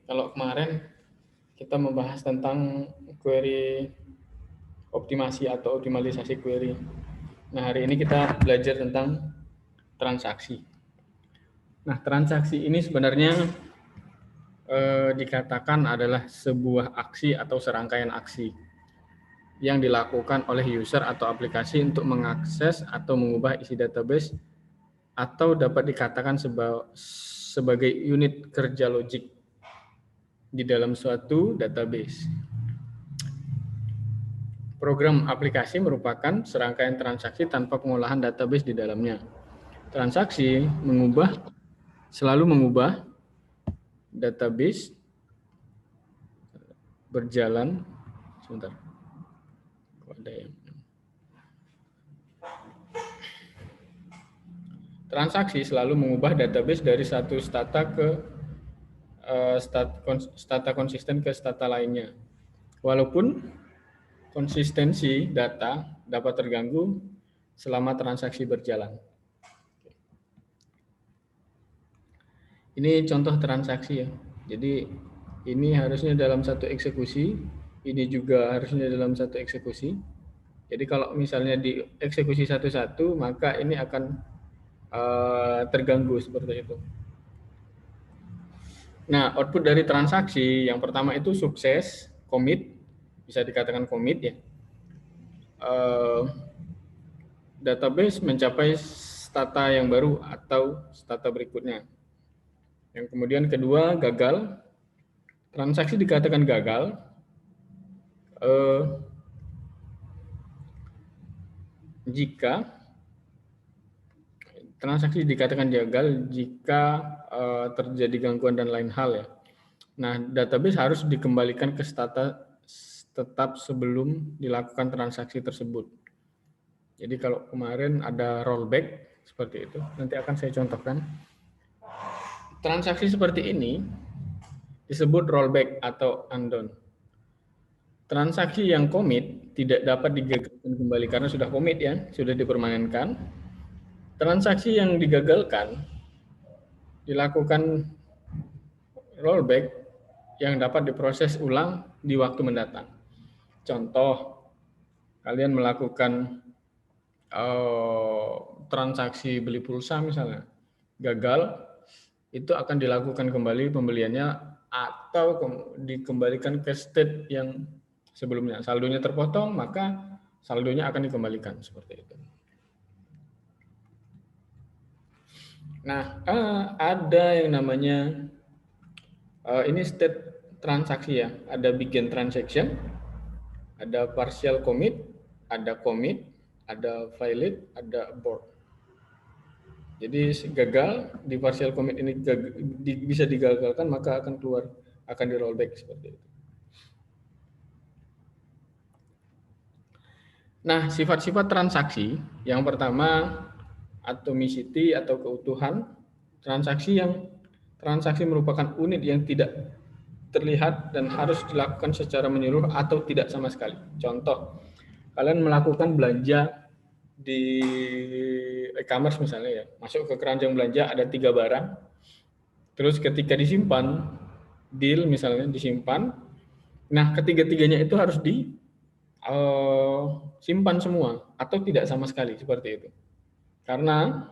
Kalau kemarin kita membahas tentang query optimasi atau optimalisasi query. Nah, hari ini kita belajar tentang transaksi. Nah, transaksi ini sebenarnya dikatakan adalah sebuah aksi atau serangkaian aksi yang dilakukan oleh user atau aplikasi untuk mengakses atau mengubah isi database atau dapat dikatakan sebagai unit kerja logik di dalam suatu database. Program aplikasi merupakan serangkaian transaksi tanpa pengolahan database di dalamnya. Transaksi selalu mengubah database berjalan. Sebentar. Transaksi selalu mengubah database dari satu stata ke stata konsisten ke stata lainnya. Walaupun konsistensi data dapat terganggu selama transaksi berjalan. Ini contoh transaksi ya. Jadi ini harusnya dalam satu eksekusi, ini juga harusnya dalam satu eksekusi. Jadi kalau misalnya di eksekusi satu-satu, maka ini akan terganggu seperti itu. Nah, output dari transaksi yang pertama itu sukses, commit, bisa dikatakan commit ya. Database mencapai stata yang baru atau stata berikutnya. Yang kemudian kedua, gagal. Transaksi dikatakan gagal jika transaksi dikatakan gagal jika terjadi gangguan dan lain hal ya. Nah, database harus dikembalikan ke stata tetap sebelum dilakukan transaksi tersebut. Jadi kalau kemarin ada rollback seperti itu, nanti akan saya contohkan. Transaksi seperti ini disebut rollback atau undo. Transaksi yang commit tidak dapat digagalkan kembali karena sudah commit ya, sudah dipermanenkan. Transaksi yang digagalkan dilakukan rollback yang dapat diproses ulang di waktu mendatang. Contoh, kalian melakukan transaksi beli pulsa misalnya, gagal, itu akan dilakukan kembali pembeliannya atau dikembalikan ke state yang sebelumnya. Saldonya terpotong, maka saldonya akan dikembalikan seperti itu. Nah, ada yang namanya ini state transaksi ya. Ada begin transaction, ada partial commit, ada commit, ada valid, ada abort. Jadi gagal di partial commit ini bisa digagalkan, maka akan keluar, akan di rollback seperti itu. Nah, sifat-sifat transaksi yang pertama atomicity atau keutuhan. Transaksi merupakan unit yang tidak terlihat dan harus dilakukan secara menyeluruh atau tidak sama sekali. Contoh, kalian melakukan belanja di e-commerce misalnya ya, masuk ke keranjang belanja ada 3 barang, terus ketika disimpan, deal misalnya disimpan, nah ketiga-tiganya itu harus disimpan semua atau tidak sama sekali seperti itu. Karena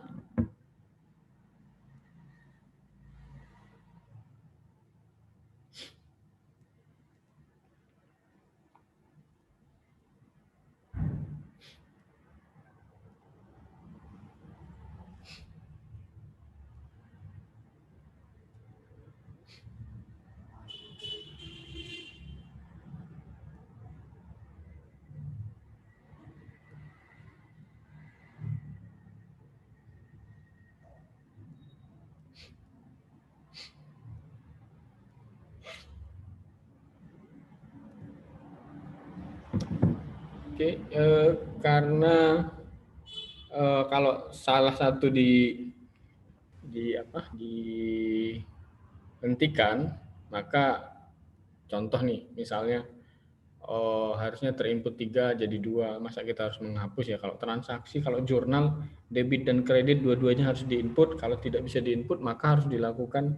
karena kalau salah satu dihentikan, maka contoh nih, misalnya harusnya terinput 3 jadi 2, masa kita harus menghapus ya. Kalau transaksi, kalau jurnal, debit dan kredit dua-duanya harus diinput, kalau tidak bisa diinput maka harus dilakukan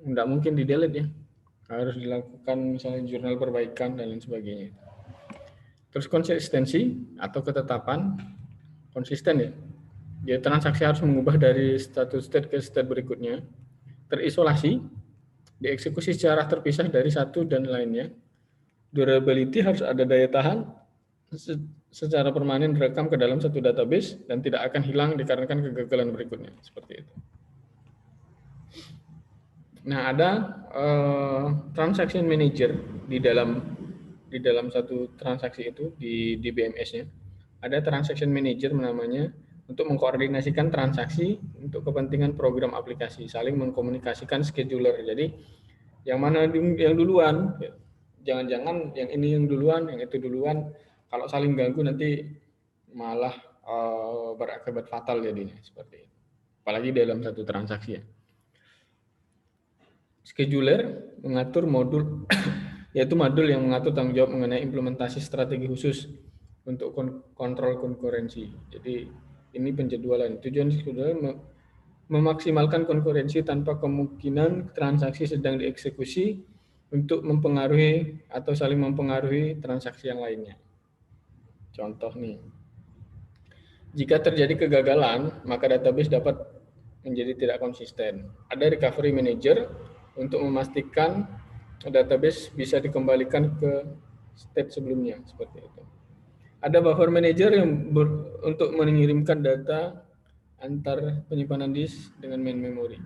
nggak mungkin di delete ya, harus dilakukan misalnya jurnal perbaikan dan lain sebagainya. Terus konsistensi atau ketetapan, konsisten ya. Jadi transaksi harus mengubah dari status state ke state berikutnya. Terisolasi, dieksekusi secara terpisah dari satu dan lainnya. Durability harus ada daya tahan secara permanen direkam ke dalam satu database dan tidak akan hilang dikarenakan kegagalan berikutnya. Seperti itu. Nah, ada transaction manager di dalam satu transaksi itu di BMS-nya. Ada transaction manager namanya untuk mengkoordinasikan transaksi untuk kepentingan program aplikasi, saling mengkomunikasikan scheduler. Jadi yang mana yang duluan, jangan-jangan yang ini yang duluan, yang itu duluan. Kalau saling ganggu nanti malah berakibat fatal jadinya seperti itu. Apalagi dalam satu transaksi ya. Scheduler mengatur modul yaitu modul yang mengatur tanggung jawab mengenai implementasi strategi khusus untuk kontrol konkurensi. Jadi ini penjadwalan. Tujuan scheduler memaksimalkan konkurensi tanpa kemungkinan transaksi sedang dieksekusi untuk mempengaruhi atau saling mempengaruhi transaksi yang lainnya. Contoh nih, jika terjadi kegagalan, maka database dapat menjadi tidak konsisten. Ada recovery manager untuk memastikan database bisa dikembalikan ke state sebelumnya, seperti itu. Ada buffer manager yang untuk mengirimkan data antar penyimpanan disk dengan main memory.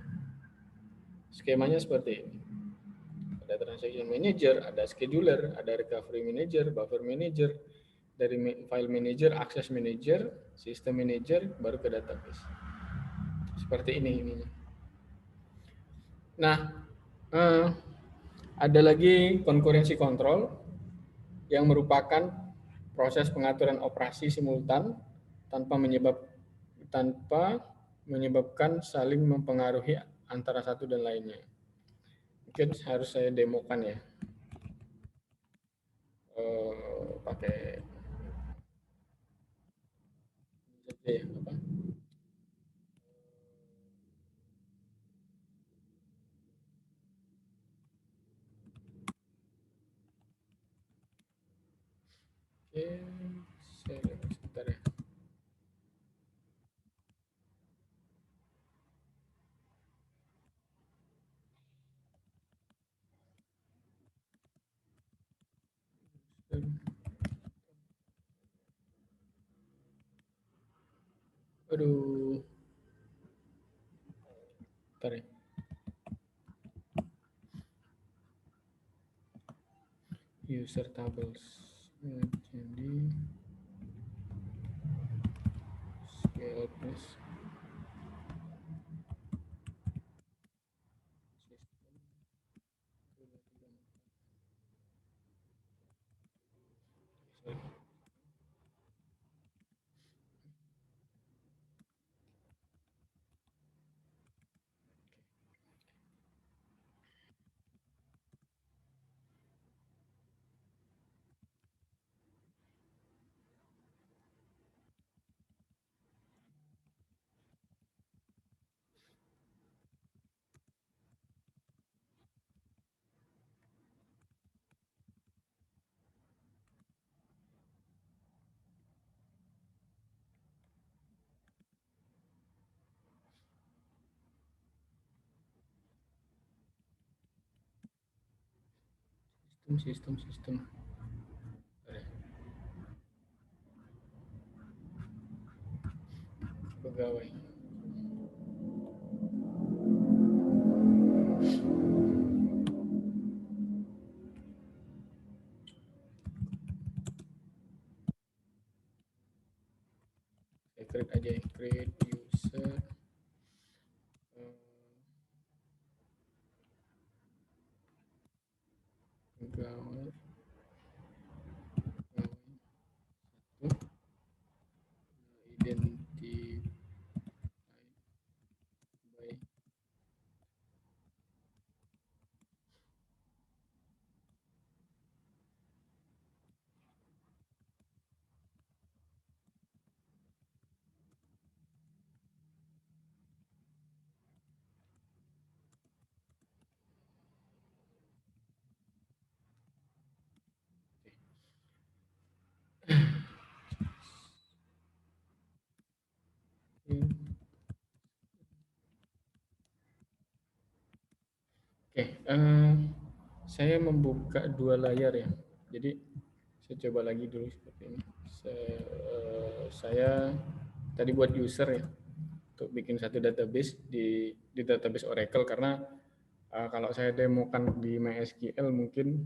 Skemanya seperti ini. Ada transaction manager, ada scheduler, ada recovery manager, buffer manager, dari file manager, access manager, system manager, baru ke database. Seperti ini. Nah, ada lagi concurrency control yang merupakan proses pengaturan operasi simultan tanpa menyebabkan saling mempengaruhi antara satu dan lainnya. Mungkin harus saya demokan ya. Pakai apa? Oke, saya sebentar ya. Aduh, bentar ya. User tables. Jadi scale plus sistem. Pegawai. Saya create aja ya, create user pegawai identify by Oke, saya membuka dua layar ya. Jadi saya coba lagi dulu seperti ini. Saya tadi buat user ya untuk bikin satu database di database Oracle karena kalau saya demokan di MySQL mungkin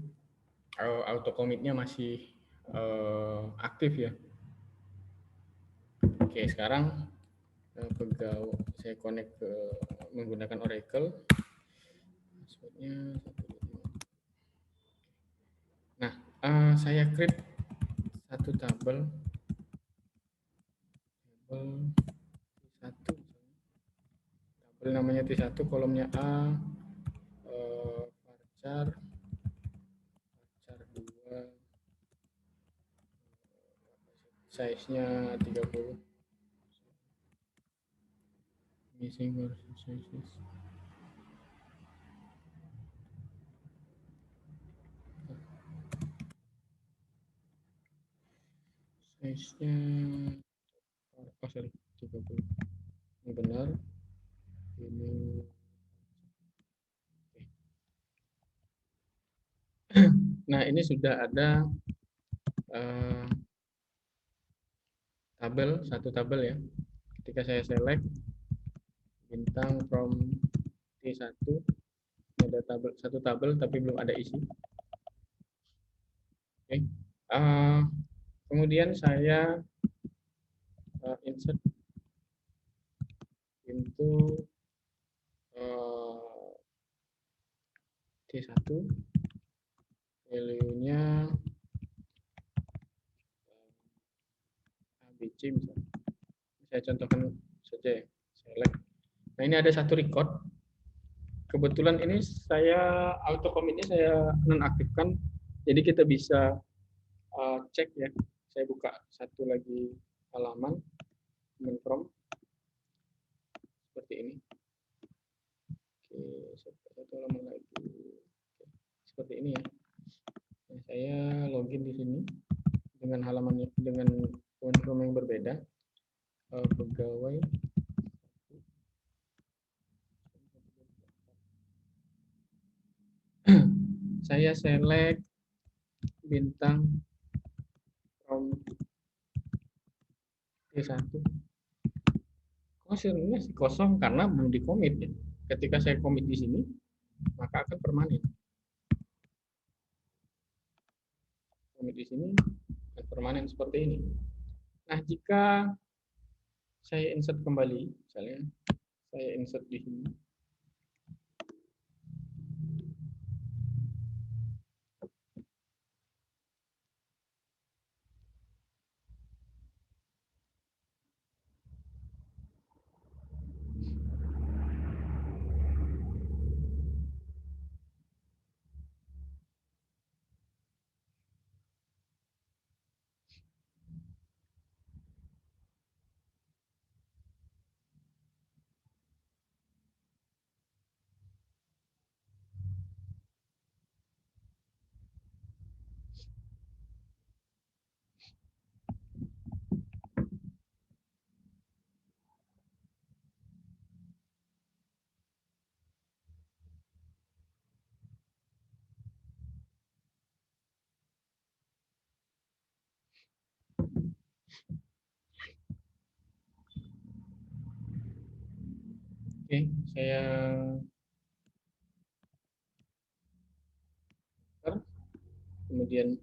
auto commit-nya masih aktif ya. Oke, sekarang pegawai saya connect ke menggunakan Oracle. Password-nya 125. Nah, saya create satu tabel T1, tabel namanya T1, kolomnya A, varchar 2, size-nya 30, missing version sizes. Size-nya, oh sorry, 30. Ini benar. Ini nah ini sudah ada satu tabel ya. Ketika saya select bintang from T1, ada satu tabel tapi belum ada isi. Oke. Kemudian saya insert into T1, value-nya ABC misalnya. Saya contohkan saja ya, select. Nah ini ada satu record. Kebetulan ini saya auto commit-nya saya nonaktifkan, jadi kita bisa cek ya. Saya buka satu lagi halaman from seperti ini. Oke, satu halaman lagi. Oke, seperti ini ya. Nah, saya login di sini dengan halaman dengan from yang berbeda. Pegawai saya select bintang from T1. Hasilnya sih kosong karena belum di commit ya. Ketika saya commit di sini, maka akan permanen. Commit di sini akan permanen seperti ini. Nah, jika saya insert kembali, misalnya saya insert di sini. Oke, saya kemudian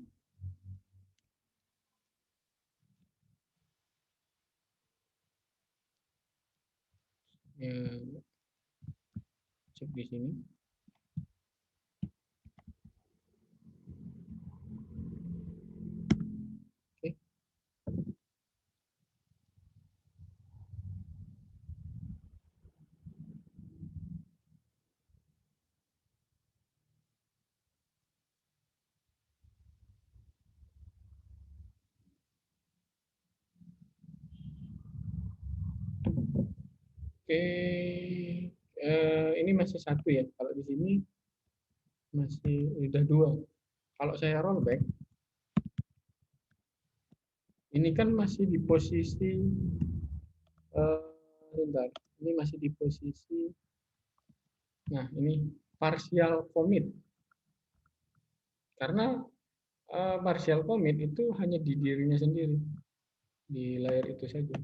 cek di sini. Oke. Oke, ini masih satu ya. Kalau di sini masih udah dua. Kalau saya rollback, ini kan masih di posisi sebentar. Ini masih di posisi, nah ini partial commit. Karena partial commit itu hanya di dirinya sendiri, di layer itu saja.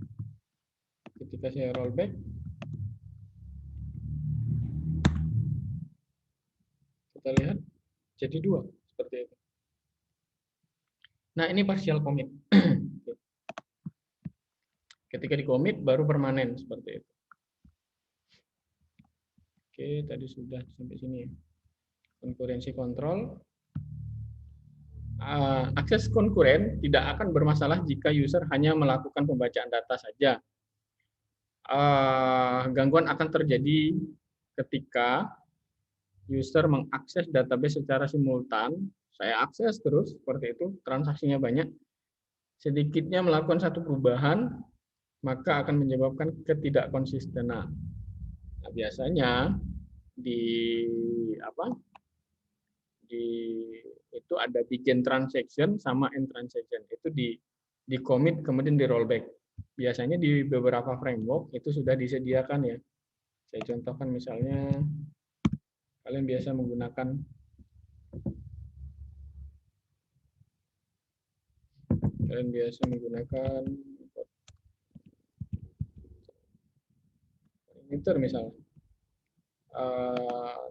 Ketika saya rollback, kita lihat jadi 2 seperti itu. Nah, ini partial commit. Ketika di commit baru permanen seperti itu. Oke, tadi sudah sampai sini ya. Konkurensi kontrol. Akses konkuren tidak akan bermasalah jika user hanya melakukan pembacaan data saja. Gangguan akan terjadi ketika user mengakses database secara simultan. Saya akses terus seperti itu, transaksinya banyak. Sedikitnya melakukan satu perubahan, maka akan menyebabkan ketidakkonsistenan. Nah, biasanya di itu ada begin transaction sama end transaction, itu di commit kemudian di rollback. Biasanya di beberapa framework itu sudah disediakan ya. Saya contohkan misalnya kalian biasa menggunakan emitter misalnya,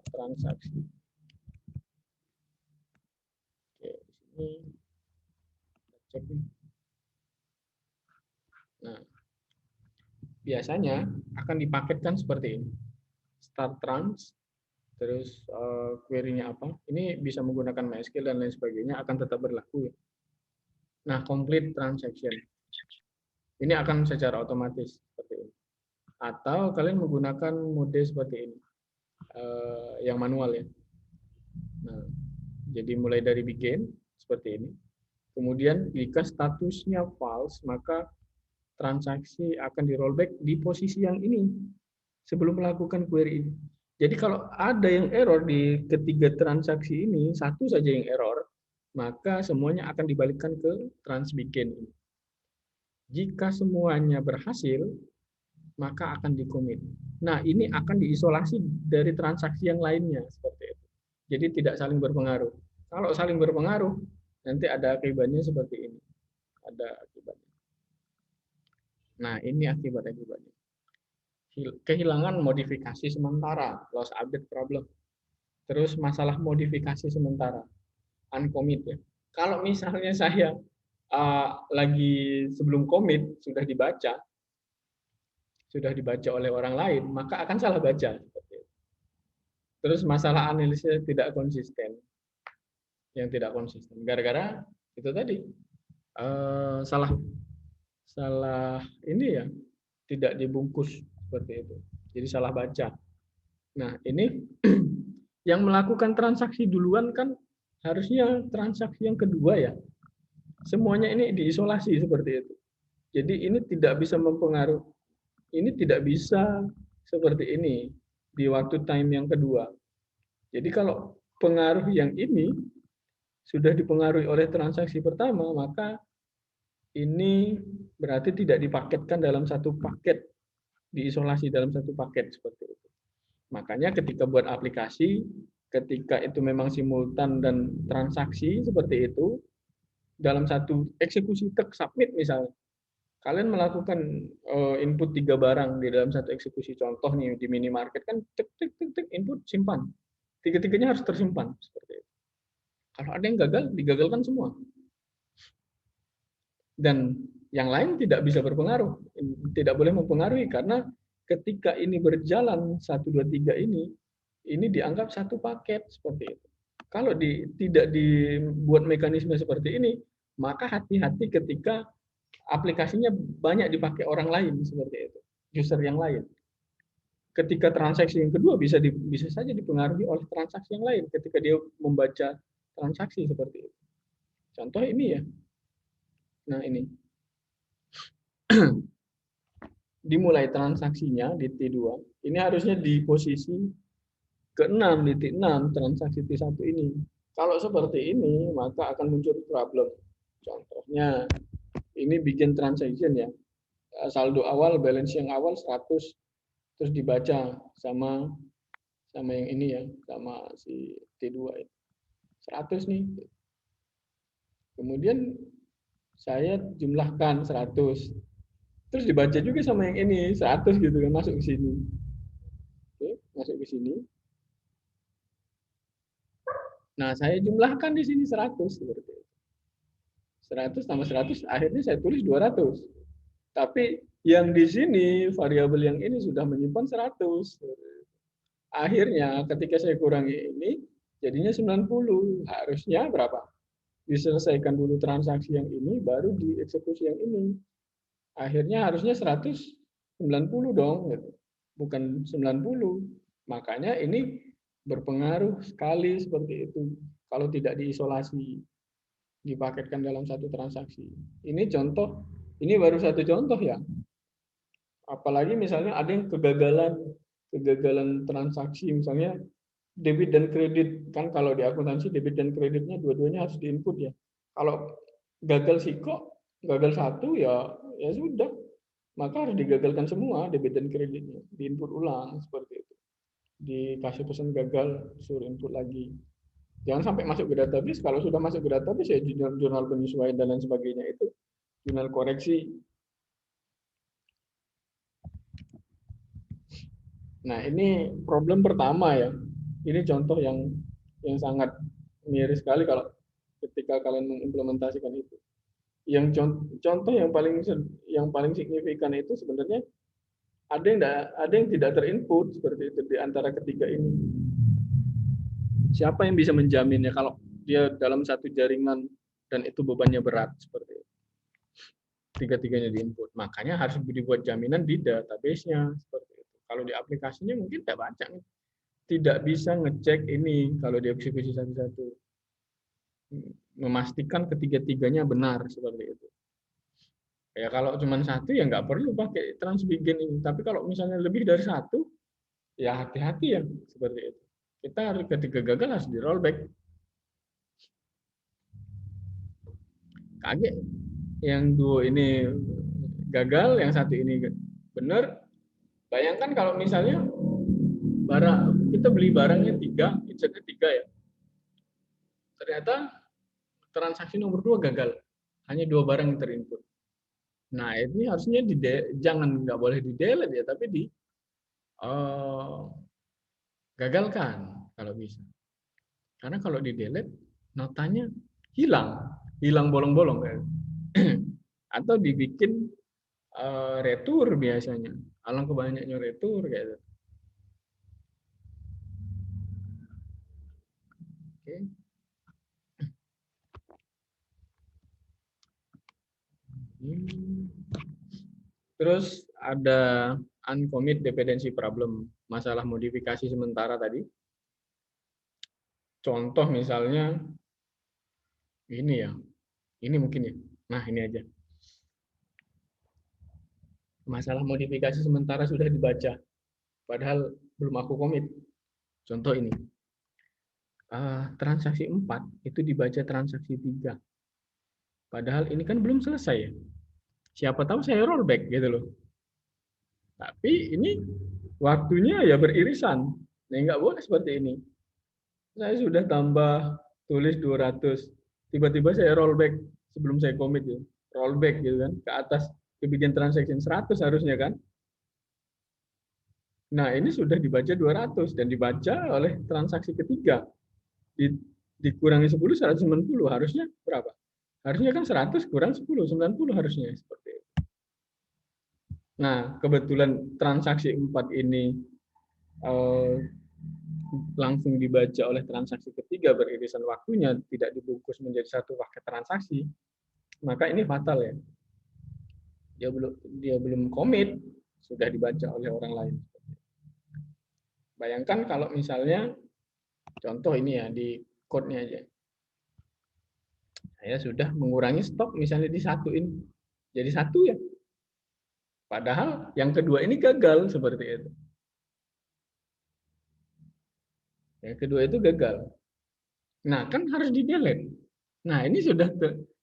transaksi. Oke, di sini cek. Nah, biasanya akan dipaketkan seperti ini. Start trans, terus query-nya apa. Ini bisa menggunakan MySQL dan lain sebagainya, akan tetap berlaku ya. Nah, complete transaction. Ini akan secara otomatis seperti ini. Atau kalian menggunakan mode seperti ini, yang manual ya. Nah, jadi mulai dari begin seperti ini. Kemudian jika statusnya false, maka transaksi akan di rollback di posisi yang ini sebelum melakukan query ini. Jadi kalau ada yang error di ketiga transaksi ini, satu saja yang error, maka semuanya akan dibalikkan ke trans begin ini. Jika semuanya berhasil, maka akan di-commit. Nah, ini akan diisolasi dari transaksi yang lainnya seperti itu. Jadi tidak saling berpengaruh. Kalau saling berpengaruh, nanti ada akibatnya seperti ini. Ada akibatnya. Nah, ini akibat-akibatnya. Kehilangan modifikasi sementara, loss update problem. Terus masalah modifikasi sementara, uncommit ya. Kalau misalnya saya lagi sebelum commit sudah dibaca oleh orang lain, maka akan salah baca. Terus masalah analisisnya tidak konsisten, gara-gara itu tadi salah ini ya, tidak dibungkus seperti itu, jadi salah baca. Nah, ini yang melakukan transaksi duluan kan harusnya transaksi yang kedua ya. Semuanya ini diisolasi seperti itu. Jadi ini tidak bisa mempengaruhi, ini tidak bisa seperti ini di waktu time yang kedua. Jadi kalau pengaruh yang ini sudah dipengaruhi oleh transaksi pertama, maka ini berarti tidak dipaketkan dalam satu paket, diisolasi dalam satu paket seperti itu. Makanya ketika buat aplikasi, ketika itu memang simultan dan transaksi seperti itu, dalam satu eksekusi tek submit misalnya, kalian melakukan input 3 barang di dalam satu eksekusi. Contoh nih di minimarket kan tek input simpan. Tiga-tiganya harus tersimpan seperti itu. Kalau ada yang gagal, digagalkan semua. Dan yang lain tidak bisa berpengaruh, tidak boleh mempengaruhi karena ketika ini berjalan 1 2 3 ini dianggap satu paket seperti itu. Kalau tidak dibuat mekanisme seperti ini, maka hati-hati ketika aplikasinya banyak dipakai orang lain seperti itu, user yang lain. Ketika transaksi yang kedua bisa saja dipengaruhi oleh transaksi yang lain ketika dia membaca transaksi seperti itu. Contoh ini ya. Nah, ini. Dimulai transaksinya di T2. Ini harusnya di posisi ke-6, di T6 transaksi T1 ini. Kalau seperti ini, maka akan muncul problem. Contohnya, ini bikin transaction ya. Saldo awal, balance yang awal 100, terus dibaca sama yang ini ya, sama si T2 ini. 100 nih. Kemudian saya jumlahkan 100. Terus dibaca juga sama yang ini 100 gitu kan, masuk ke sini. Oke, masuk ke sini. Nah, saya jumlahkan di sini 100 seperti itu. 100 tambah 100 akhirnya saya tulis 200. Tapi yang di sini variabel yang ini sudah menyimpan 100. Akhirnya ketika saya kurangi ini jadinya 90. Harusnya berapa? Diselesaikan dulu transaksi yang ini baru dieksekusi yang ini. Akhirnya harusnya 190 dong, gitu. Bukan 90. Makanya ini berpengaruh sekali seperti itu kalau tidak diisolasi, dipaketkan dalam satu transaksi. Ini contoh, ini baru satu contoh ya. Apalagi misalnya ada yang kegagalan transaksi, misalnya debit dan kredit. Kan kalau di akuntansi debit dan kreditnya dua-duanya harus diinput ya. Kalau gagal siko, gagal satu ya sudah, maka harus digagalkan semua debit dan kreditnya, diinput ulang seperti itu. Dikasih pesan gagal, suruh input lagi. Jangan sampai masuk ke database. Kalau sudah masuk ke database ya jurnal penyesuaian dan lain sebagainya itu, jurnal koreksi. Nah, ini problem pertama ya. Ini contoh yang sangat miris sekali kalau ketika kalian mengimplementasikan itu. Yang contoh yang paling signifikan itu sebenarnya ada yang tidak terinput seperti itu di antara ketiga ini. Siapa yang bisa menjaminnya kalau dia dalam satu jaringan dan itu bebannya berat seperti itu? Tiga-tiganya diinput. Makanya harus dibuat jaminan di database-nya seperti itu. Kalau di aplikasinya mungkin tidak baca, tidak bisa ngecek ini kalau dieksekusi satu-satu. Memastikan ketiga-tiganya benar seperti itu. Ya kalau cuma satu ya nggak perlu pakai transbegin ini. Tapi kalau misalnya lebih dari satu, ya hati-hati ya seperti itu. Kita harus ketika gagal harus di rollback. Kaget yang dua ini gagal, yang satu ini benar. Bayangkan kalau misalnya kita beli barangnya 3, insert-nya 3 ya. Ternyata transaksi nomor 2 gagal. Hanya 2 barang yang terinput. Nah, ini harusnya jangan nggak boleh di-delete ya, tapi gagalkan kalau bisa. Karena kalau di-delete notanya hilang bolong-bolong kan. Atau dibikin retur biasanya. Alangkah banyaknya retur kayak gitu. Oke. Terus ada uncommit dependency problem, masalah modifikasi sementara tadi. Contoh misalnya ini ya, ini mungkin ya. Nah ini aja. Masalah modifikasi sementara sudah dibaca, padahal belum aku komit. Contoh ini, transaksi 4 itu dibaca transaksi 3. Padahal ini kan belum selesai ya. Siapa tahu saya rollback gitu loh. Tapi ini waktunya ya beririsan. Nah, nggak boleh seperti ini. Saya sudah tambah tulis 200. Tiba-tiba saya rollback sebelum saya commit ya. Rollback gitu kan ke atas kebijakan transaction 100 harusnya kan. Nah, ini sudah dibaca 200 dan dibaca oleh transaksi ketiga. Dikurangi 10 190 harusnya berapa? Harusnya kan 100 kurang 10 90 harusnya seperti itu. Nah, kebetulan transaksi 4 ini langsung dibaca oleh transaksi ketiga beririsan waktunya, tidak dibungkus menjadi satu paket transaksi, maka ini fatal ya. Dia belum komit, sudah dibaca oleh orang lain. Bayangkan kalau misalnya contoh ini ya di code-nya aja. Saya sudah mengurangi stok misalnya di satu ini. Jadi satu ya. Padahal yang kedua ini gagal seperti itu. Yang kedua itu gagal. Nah, kan harus di-delete. Nah, ini sudah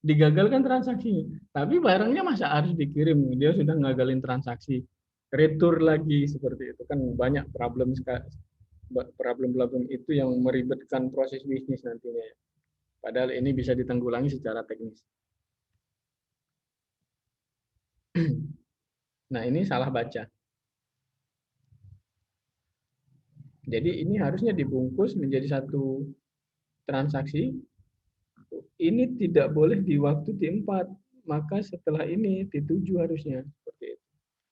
digagalkan transaksinya. Tapi barangnya masa harus dikirim. Dia sudah ngagalin transaksi. retur lagi seperti itu kan banyak problem itu yang meribetkan proses bisnis nantinya. Padahal ini bisa ditanggulangi secara teknis. Nah, ini salah baca. Jadi ini harusnya dibungkus menjadi satu transaksi. Ini tidak boleh di waktu T4, maka setelah ini T7 harusnya seperti itu.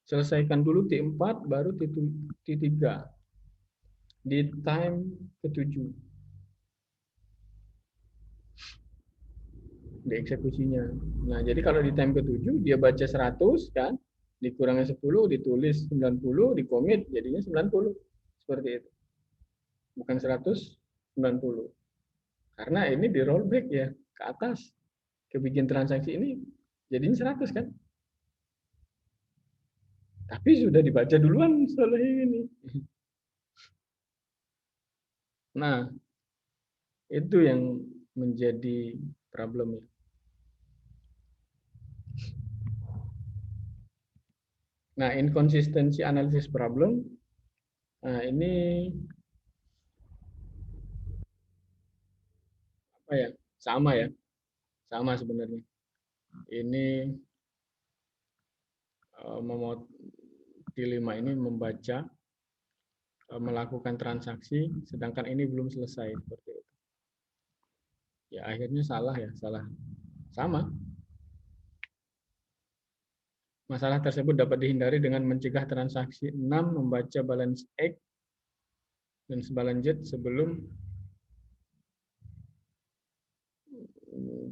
Selesaikan dulu T4 baru T3 di time ke-7 di eksekusinya. Nah, jadi kalau di time ke-7 dia baca 100 kan, dikurangi 10, ditulis 90, dikomit jadinya 90. Seperti itu. Bukan 100, 90. Karena ini di rollback ya ke atas. Kebikin transaksi ini jadinya 100 kan. Tapi sudah dibaca duluan soal ini. Nah, itu yang menjadi problemnya. Nah, inkonsistensi analisis problem. Nah, ini apa ya? Sama ya. Sama sebenarnya. Ini T5 ini membaca melakukan transaksi sedangkan ini belum selesai seperti itu. Ya akhirnya salah ya, salah. Sama. Masalah tersebut dapat dihindari dengan mencegah transaksi 6 membaca balance X dan balance Z sebelum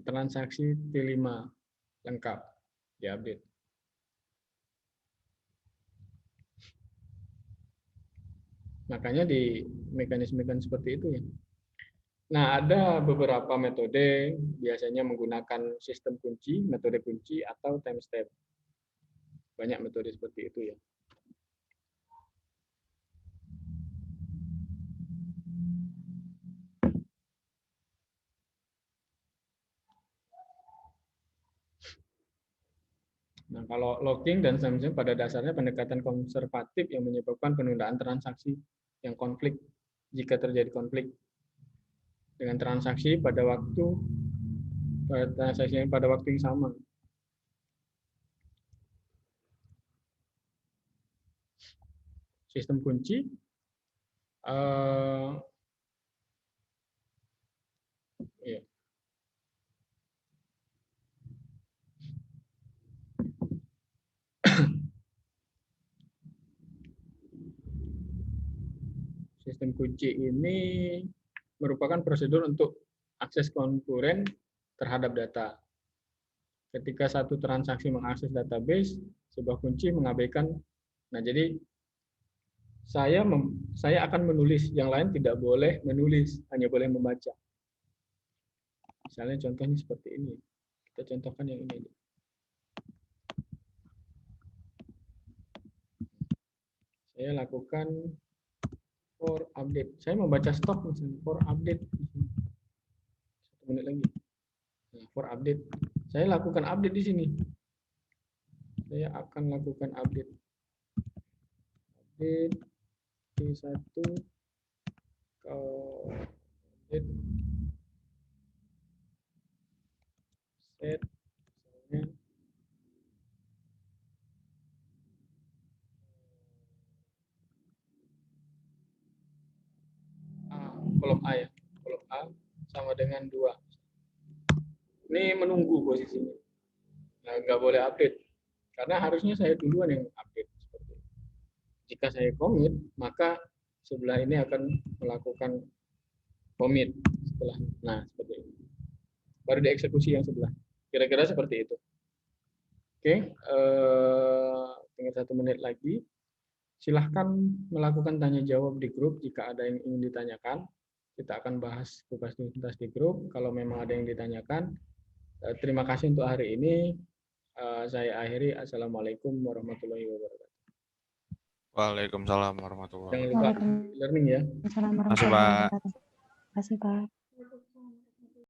transaksi T5 lengkap diupdate. Makanya di mekanisme seperti itu ya. Nah, ada beberapa metode biasanya menggunakan sistem kunci, metode kunci atau time step. Banyak metode seperti itu ya. Nah, kalau locking dan Samsung pada dasarnya pendekatan konservatif yang menyebabkan penundaan transaksi yang konflik jika terjadi konflik dengan transaksi pada waktu yang sama. Sistem kunci ya. Sistem kunci ini merupakan prosedur untuk akses konkuren terhadap data. Ketika satu transaksi mengakses database, sebuah kunci mengabaikan. Nah, jadi saya akan menulis, yang lain tidak boleh menulis, hanya boleh membaca. Misalnya contohnya seperti ini. Kita contohkan yang ini. Saya lakukan for update. Saya membaca stok misalnya for update. 1 menit lagi. Nah, for update. Saya lakukan update di sini. Saya akan lakukan update. Update T1 ke update set misalnya kolom A ya. Kolom A sama dengan 2. Ini menunggu posisinya. Nah, nggak boleh update. Karena harusnya saya duluan yang update. Seperti itu. Jika saya commit, maka sebelah ini akan melakukan commit setelah. Nah, seperti itu. Baru dieksekusi yang sebelah. Kira-kira seperti itu. Oke, tinggal 1 menit lagi. Silahkan melakukan tanya jawab di grup jika ada yang ingin ditanyakan. Kita akan bahas kupas tuntas di grup. Kalau memang ada yang ditanyakan, terima kasih untuk hari ini. Saya akhiri. Assalamualaikum warahmatullahi wabarakatuh. Waalaikumsalam warahmatullahi Jangan wabarakatuh. lupa learning ya. Assalamualaikum Masih, warahmatullahi Pak. wabarakatuh. Terima kasih, Pak.